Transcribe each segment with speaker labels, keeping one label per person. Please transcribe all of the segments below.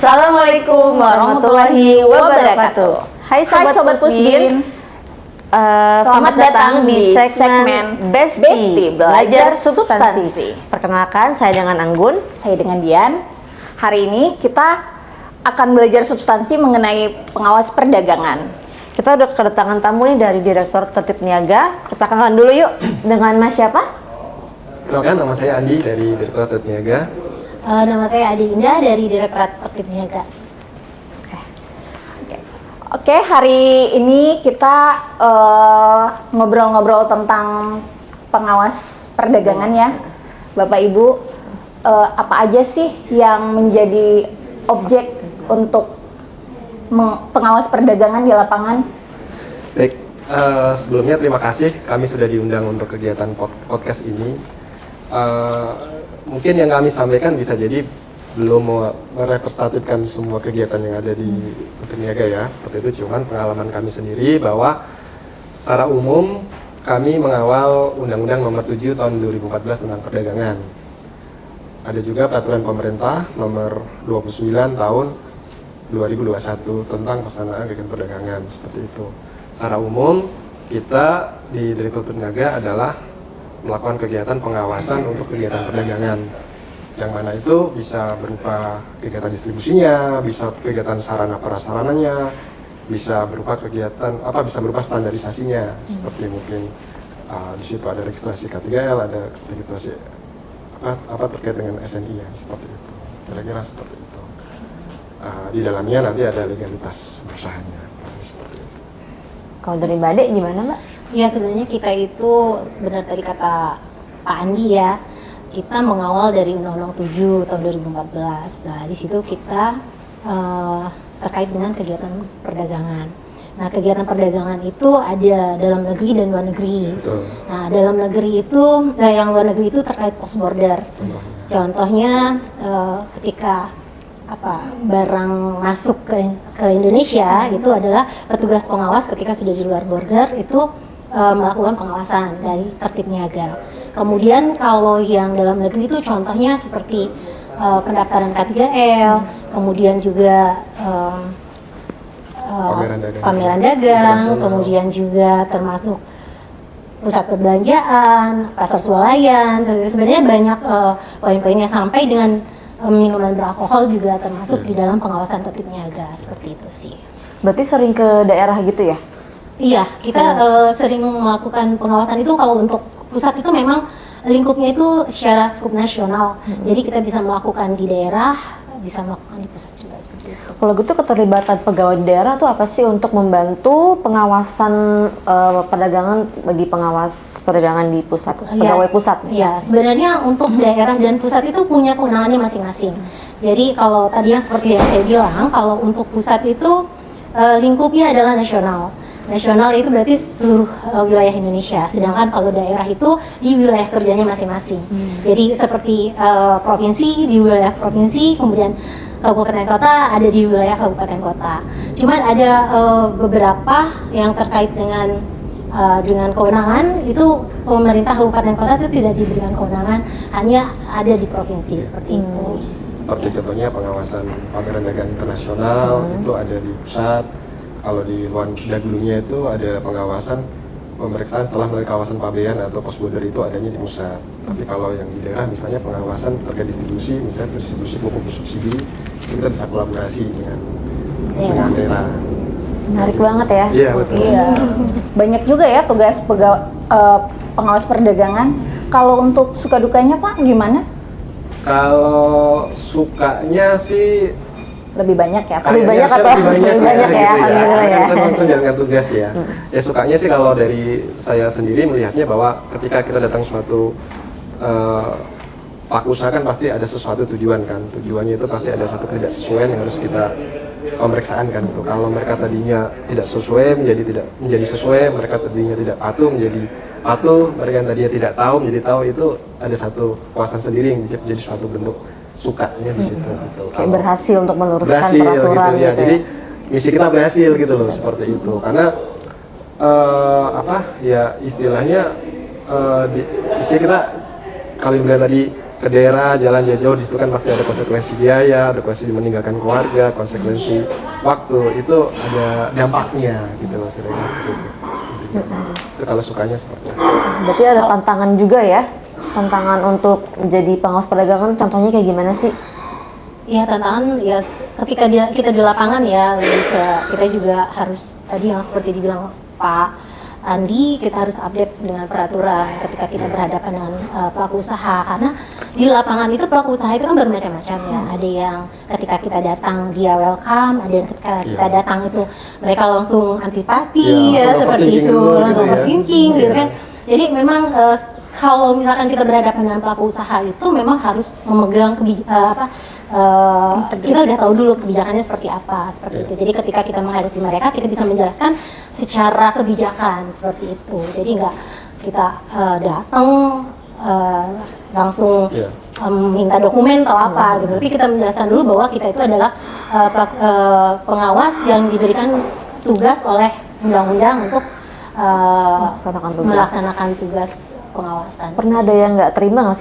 Speaker 1: Assalamualaikum warahmatullahi wabarakatuh.
Speaker 2: Hai Sobat Pusbin.
Speaker 1: Selamat datang di segmen Besti Belajar Substansi.
Speaker 2: Perkenalkan, saya dengan Anggun.
Speaker 1: Saya dengan Dian. Hari ini kita akan belajar substansi mengenai pengawas perdagangan.
Speaker 2: Kita udah kedatangan tamu nih dari Direktur Tertib Niaga. Kita kenalan dulu yuk dengan Mas siapa?
Speaker 3: Kenalkan, nama saya Andi dari Direktur Tertib Niaga.
Speaker 4: Nama saya Adi Indah dari Direktorat Tertib Niaga.
Speaker 1: Oke, hari ini kita ngobrol-ngobrol tentang pengawas perdagangan ya, Bapak Ibu. Apa aja sih yang menjadi objek untuk pengawas perdagangan di lapangan?
Speaker 3: Baik, sebelumnya terima kasih kami sudah diundang untuk kegiatan podcast ini. Mungkin yang kami sampaikan bisa jadi belum merepresentatifkan semua kegiatan yang ada di Tertib Niaga ya, seperti itu. Cuman pengalaman kami sendiri bahwa secara umum kami mengawal Undang-Undang Nomor 7 Tahun 2014 tentang perdagangan. Ada juga peraturan pemerintah Nomor 29 Tahun 2021 tentang pelaksanaan kegiatan perdagangan, seperti itu. Secara umum kita di Direktur Tertib Niaga adalah melakukan kegiatan pengawasan untuk kegiatan perdagangan, yang mana itu bisa berupa kegiatan distribusinya, bisa kegiatan sarana prasarananya, bisa berupa kegiatan bisa berupa standarisasinya, seperti mungkin di situ ada registrasi K3L, ada registrasi terkait dengan SNI ya, seperti itu. Kira-kira seperti itu. Di dalamnya nanti ada legalitas bersahanya, seperti itu.
Speaker 2: Kalau dari Mbak Ade gimana Mbak?
Speaker 4: Ya, sebenarnya kita itu benar tadi kata Pak Andi ya, kita mengawal dari Undang-Undang 7 tahun 2014. Nah, di situ kita terkait dengan kegiatan perdagangan. Nah, kegiatan perdagangan itu ada dalam negeri dan luar negeri.
Speaker 3: Betul.
Speaker 4: Nah, dalam negeri itu, yang luar negeri itu terkait post border. Contohnya ketika barang masuk ke Indonesia itu adalah petugas pengawas ketika sudah di luar border itu melakukan pengawasan dari Tertib Niaga. Kemudian kalau yang dalam negeri itu contohnya seperti pendaftaran K3L, kemudian juga pameran dagang, kemudian juga termasuk pusat perbelanjaan, pasar swalayan. Sebenarnya banyak poin-poinnya sampai dengan minuman beralkohol juga termasuk di dalam pengawasan Tertib Niaga, seperti itu sih.
Speaker 2: Berarti sering ke daerah gitu ya?
Speaker 4: Iya, kita sering melakukan pengawasan itu. Kalau untuk pusat itu memang lingkupnya itu secara skup nasional. Jadi kita bisa melakukan di daerah, bisa melakukan di pusat juga, seperti itu.
Speaker 2: Kalau gitu keterlibatan pegawai di daerah tuh apa sih untuk membantu pengawasan perdagangan bagi pengawas perdagangan di pusat, pegawai pusat?
Speaker 4: Iya, sebenarnya untuk daerah dan pusat itu punya kewenangannya masing-masing. Jadi kalau tadi yang seperti yang saya bilang, kalau untuk pusat itu lingkupnya adalah nasional. Nasional itu berarti seluruh wilayah Indonesia, sedangkan kalau daerah itu di wilayah kerjanya masing-masing. Jadi seperti provinsi di wilayah provinsi, kemudian kabupaten kota ada di wilayah kabupaten kota. Cuman ada beberapa yang terkait dengan kewenangan itu pemerintah kabupaten kota itu tidak diberikan kewenangan, hanya ada di provinsi, seperti itu.
Speaker 3: Seperti contohnya pengawasan pameran dagang internasional itu ada di pusat. Kalau di luar daglunya itu ada pengawasan pemeriksaan setelah melalui kawasan pabean atau pos border itu adanya di pusat. Tapi kalau yang di daerah misalnya pengawasan terkait distribusi, misalnya distribusi pupuk subsidi, kita bisa kolaborasi dengan daerah.
Speaker 2: Menarik banget ya.
Speaker 3: Iya, betul.
Speaker 1: Iya. Banyak juga ya tugas pengawas perdagangan. Kalau untuk suka dukanya Pak gimana?
Speaker 3: Kalau sukanya sih
Speaker 1: Lebih banyak ya Pak?
Speaker 2: Lebih banyak
Speaker 3: Kayaknya
Speaker 2: atau?
Speaker 3: lebih banyak
Speaker 2: Lebih banyak ya,
Speaker 3: gitu
Speaker 2: alhamdulillah ya.
Speaker 3: Kita menjalankan tugas ya. Ya sukanya sih kalau dari saya sendiri melihatnya bahwa ketika kita datang suatu pelaku usaha kan pasti ada sesuatu tujuan kan. Tujuannya itu pasti ada satu ketidaksesuaian yang harus kita pemeriksaan kan gitu. Kalau mereka tadinya tidak sesuai menjadi sesuai, mereka tadinya tidak patuh menjadi patuh, mereka yang tadinya tidak tahu menjadi tahu, itu ada satu kepuasan sendiri yang menjadi suatu bentuk sukanya di situ gitu.
Speaker 2: Kayak berhasil untuk meluruskan
Speaker 3: berhasil,
Speaker 2: peraturan
Speaker 3: gitu ya. Jadi misi kita berhasil gitu loh, seperti itu. Karena istilahnya istilah kita kalau yang bilang tadi ke daerah jalan jauh-jauh, di situ kan pasti ada konsekuensi biaya, ada konsekuensi meninggalkan keluarga, konsekuensi waktu, itu ada dampaknya gitu loh, kira-kira seperti itu. Itu kalau sukanya seperti itu.
Speaker 2: Berarti ada tantangan juga ya? Tantangan untuk menjadi pengawas perdagangan contohnya kayak gimana sih?
Speaker 4: Ya tantangan ya ketika kita di lapangan ya, lebih ke kita juga harus tadi yang seperti dibilang Pak Andi, kita harus update dengan peraturan ketika kita berhadapan dengan pelaku usaha, karena di lapangan itu pelaku usaha itu kan bermacam-macam ya. Ada yang ketika kita datang dia welcome, ada yang ketika kita datang itu mereka langsung antipati ya, seperti itu, langsung overthinking gitu kan. Jadi memang kalau misalkan kita berhadapan dengan pelaku usaha itu memang harus memegang kita udah tahu dulu kebijakannya seperti apa, seperti itu. Jadi ketika kita menghadapi mereka, kita bisa menjelaskan secara kebijakan seperti itu. Jadi nggak kita datang langsung minta dokumen atau apa gitu. Tapi kita menjelaskan dulu bahwa kita itu adalah pengawas yang diberikan tugas oleh undang-undang untuk melaksanakan tugas pengawasan.
Speaker 2: Pernah ada yang nggak terima nggak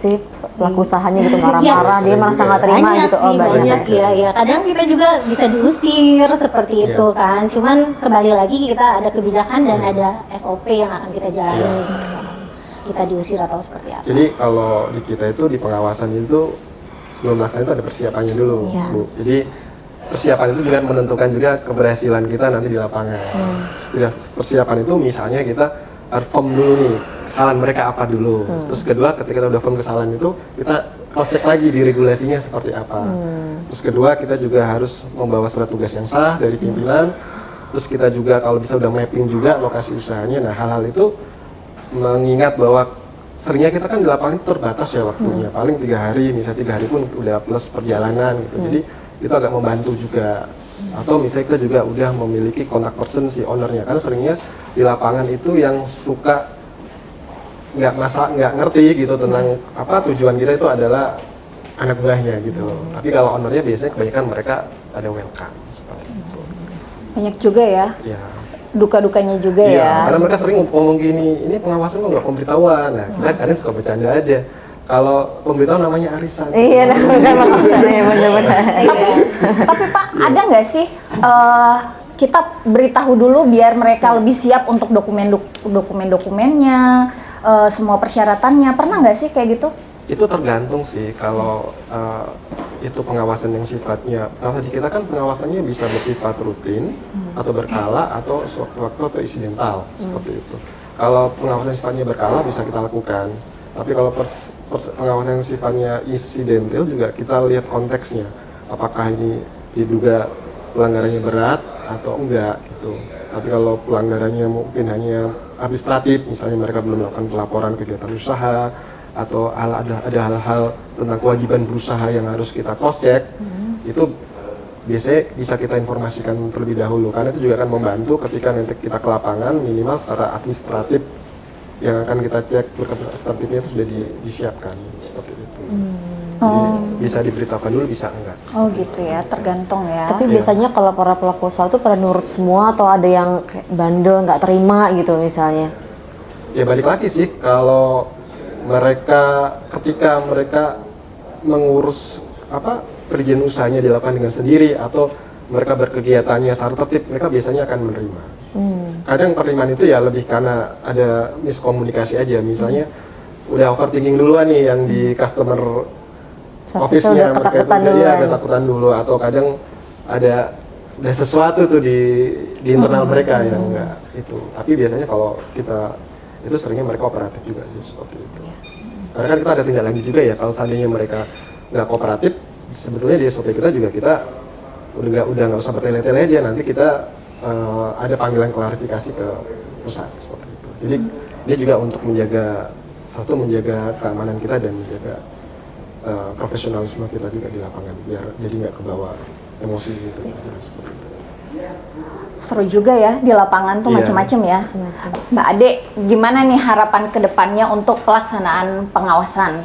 Speaker 2: sih pelaku usahanya gitu, marah-marah, dia merasa nggak terima
Speaker 4: banyak
Speaker 2: gitu?
Speaker 4: Sih, banyak ya. Kadang kita juga bisa diusir seperti itu kan. Cuman kembali lagi kita ada kebijakan dan ada SOP yang akan kita jalani. Kita diusir atau seperti apa?
Speaker 3: Jadi kalau di kita itu di pengawasan itu sebelum melaksanakan itu ada persiapannya dulu, Bu. Jadi persiapan itu juga menentukan juga keberhasilan kita nanti di lapangan. Persiapan itu misalnya kita harus form dulu nih, kesalahan mereka apa dulu. Terus kedua, ketika kita udah form kesalahan itu, kita cross check lagi di regulasinya seperti apa. Terus kedua, kita juga harus membawa surat tugas yang sah dari pimpinan. Terus kita juga kalau bisa udah mapping juga lokasi usahanya. Nah, hal-hal itu mengingat bahwa seringnya kita kan di lapangan terbatas ya waktunya. Paling 3 hari, misalnya 3 hari pun udah plus perjalanan gitu. Jadi itu agak membantu juga. Atau misalnya kita juga udah memiliki kontak person si ownernya, karena seringnya di lapangan itu yang suka nggak ngerti gitu tentang apa tujuan kita itu adalah anak buahnya gitu loh. Tapi kalau ownernya biasanya kebanyakan mereka ada welcome seperti itu.
Speaker 1: Banyak juga ya.
Speaker 3: Iya.
Speaker 1: Duka-dukanya juga ya.
Speaker 3: Karena mereka sering ngomong gini, ini pengawasan kok nggak pemberitahuan. Nah, kita kadang suka bercanda aja. Kalau pemberitahuan namanya arisan.
Speaker 2: Iya, namanya pengawasan ya, benar-benar.
Speaker 1: Tapi Pak, ada nggak sih kita beritahu dulu biar mereka lebih siap untuk dokumennya, semua persyaratannya. Pernah nggak sih kayak gitu?
Speaker 3: Itu tergantung sih. Kalau itu pengawasan yang sifatnya, kalau di kita kan pengawasannya bisa bersifat rutin atau berkala atau sewaktu-waktu atau insidental seperti itu. Kalau pengawasan sifatnya berkala bisa kita lakukan. Tapi kalau pengawasan yang sifatnya insidental juga kita lihat konteksnya. Apakah ini diduga pelanggarannya berat atau enggak gitu. Tapi kalau pelanggarannya mungkin hanya administratif, misalnya mereka belum melakukan pelaporan kegiatan usaha atau ada hal-hal tentang kewajiban berusaha yang harus kita cross check, itu biasanya bisa kita informasikan terlebih dahulu, karena itu juga akan membantu ketika nanti kita ke lapangan minimal secara administratif yang akan kita cek tertibnya itu sudah disiapkan seperti itu. Jadi bisa diberitahukan dulu, bisa enggak.
Speaker 1: Oh gitu ya, tergantung ya.
Speaker 2: Tapi biasanya kalau para pelaku usaha itu pada nurut semua atau ada yang kayak bandel nggak terima gitu misalnya?
Speaker 3: Ya balik lagi sih, kalau ketika mereka mengurus perizinan usahanya dilakukan dengan sendiri atau mereka berkegiatannya secara tertib, mereka biasanya akan menerima. Kadang penerimaan itu ya lebih karena ada miskomunikasi aja, misalnya udah overthinking duluan nih yang di customer office-nya, mereka itu ada takutan dulu, atau kadang ada sesuatu tuh di internal mereka yang enggak itu. Tapi biasanya kalau kita itu seringnya mereka kooperatif juga sih seperti itu. Karena kan kita ada tindak lanjut juga ya, kalau seandainya mereka nggak kooperatif, sebetulnya di SOP kita juga kita udah nggak usah bertele-tele aja, nanti kita ada panggilan klarifikasi ke pusat seperti itu. Jadi dia juga untuk menjaga keamanan kita dan menjaga profesionalisme kita juga di lapangan, biar jadi nggak kebawa emosi gitu seperti itu.
Speaker 1: Seru juga ya di lapangan tuh macam-macam ya. Mbak Ade, gimana nih harapan kedepannya untuk pelaksanaan pengawasan?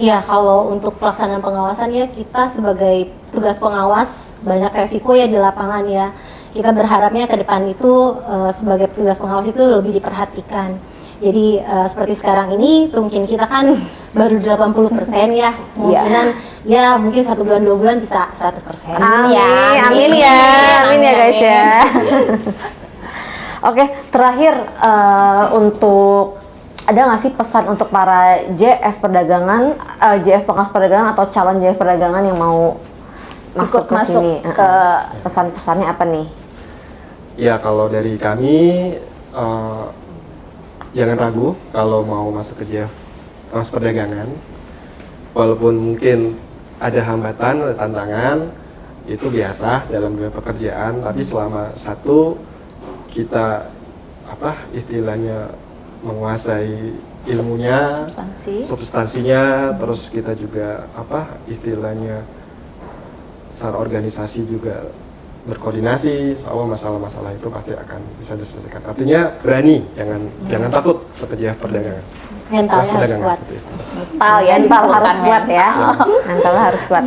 Speaker 4: Iya, kalau untuk pelaksanaan pengawasan ya kita sebagai tugas pengawas banyak resiko ya di lapangan ya. Kita berharapnya ke depan itu sebagai tugas pengawas itu lebih diperhatikan. Jadi seperti sekarang ini mungkin kita kan baru 80% ya. Kemungkinan ya mungkin 1 bulan 2 bulan bisa 100%.
Speaker 2: Amin,
Speaker 1: Amin.
Speaker 2: amin ya guys
Speaker 1: Amin.
Speaker 2: ya. Oke, terakhir untuk ada nggak sih pesan untuk para JF perdagangan, JF pengawas perdagangan atau calon JF perdagangan yang mau masuk ke
Speaker 1: masuk
Speaker 2: sini?
Speaker 1: ke
Speaker 2: Pesan-pesannya apa nih?
Speaker 3: Ya kalau dari kami jangan ragu kalau mau masuk ke JF pengawas perdagangan, walaupun mungkin ada hambatan, ada tantangan, itu biasa dalam dunia pekerjaan. Tapi selama kita istilahnya menguasai ilmunya, substansinya, terus kita juga istilahnya secara organisasi juga berkoordinasi, sama masalah-masalah itu pasti akan bisa diselesaikan. Artinya berani, jangan takut seperti perdagangan.
Speaker 4: Mentalnya harus kuat.
Speaker 1: mental
Speaker 2: Harus kuat ya. Mentalnya harus kuat.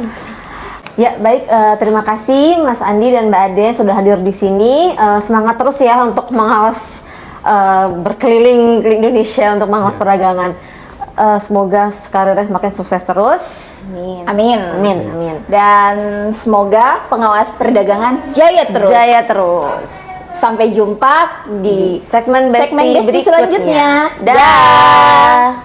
Speaker 2: Ya baik, terima kasih Mas Andi dan Mbak Ade sudah hadir di sini. Semangat terus ya untuk mengawas berkeliling Indonesia untuk mengawas perdagangan. Semoga karirnya semakin sukses terus.
Speaker 1: Amin.
Speaker 2: Amin, amin.
Speaker 1: Dan semoga pengawas perdagangan jaya terus.
Speaker 2: Jaya terus.
Speaker 1: Sampai jumpa di
Speaker 2: Segmen
Speaker 1: segmen Besti
Speaker 2: berikutnya.
Speaker 1: selanjutnya.
Speaker 2: Dah.